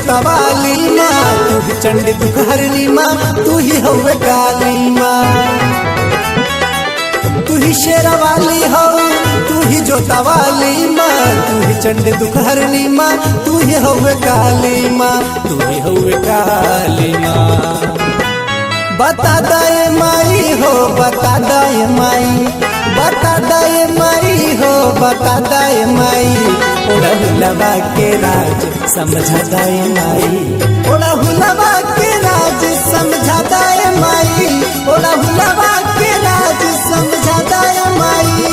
जोतावाली माँ, तू ही चंडी दुख हरनी माँ, तू ही हवे काली माँ। तू ही शेरावाली हो, तू ही जोतावाली माँ, तू ही चंडी दुख हरनी माँ, तू ही हवे काली माँ, तू ही हवे काली माँ। बता दाए माई हो, बता दाए माई, बता दाए माई हो, बता दाए माई। ओड़ा हुलवा के राज समझा दाए माई, ओड़ा हुलवा के राज समझा दाए माई, ओड़ा हुलवा के राज समझा दाए माई।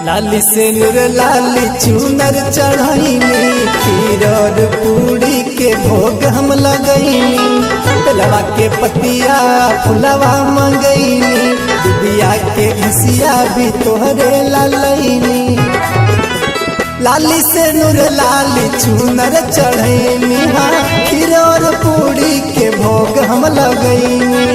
लाली से नूर लाली चूनर चढ़ाईनी, खीर और पूड़ी के भोग हम लगईनी। लवा के पतिया फुलवा मंगईनी, दुबिया के घसिया भी तोहरे लालईनी। लाली से नूर लाली चूनर चढ़ाईनी, हाँ खीर और पूड़ी के भोग हम लगईनी।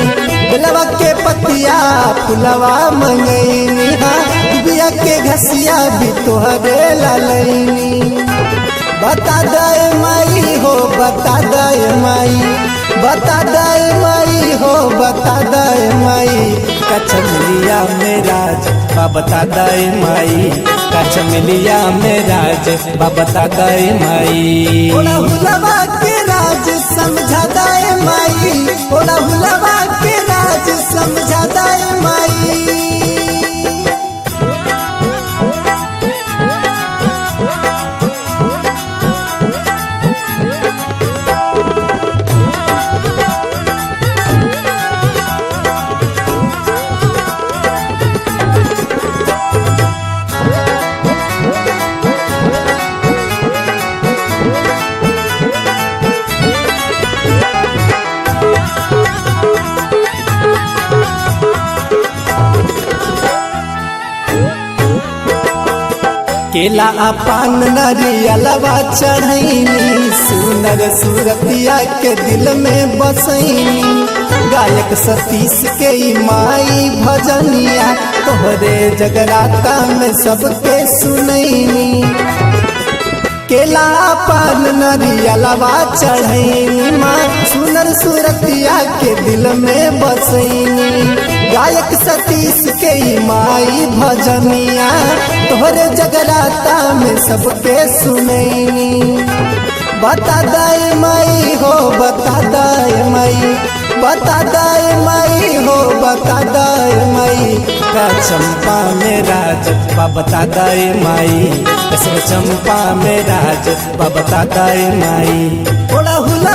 लवा के पतिया फुलवा मंगईनी, हाँ दुबिया के घसिया भी तोहरे लालईनी। बता दाए माई हो, बता दाए माई, बता दाए माई हो, बता दाए माई। कचमिलिया में राज बता दाए माई, कचमिलिया में राज बता दाए माई। ओड़ा हुलवा के राज समझा दाए माई, ओड़ा हुलवा के राज समझा दाए माई। केला अपान नरियलवा चढ़ैनी, सुनर सूरतिया के दिल में बसैनी। गायक सतीश के माई भजनिया, तोहरे जगराता में सबके सुनैनी। केला पान नरियलवा चढ़ैनी माँ, सुनर सूरतिया के दिल में बसैनी। गायक सतीश के माई भजनिया, तोहरे जगराता में सबके सुनैनी। बता दाए माई हो, बता दाए माई, बता दाए माई हो, बता दाए माई। का चंपा में राज बता दाए माई, चंपा में राज बता दाए माई। ओड़ा हुला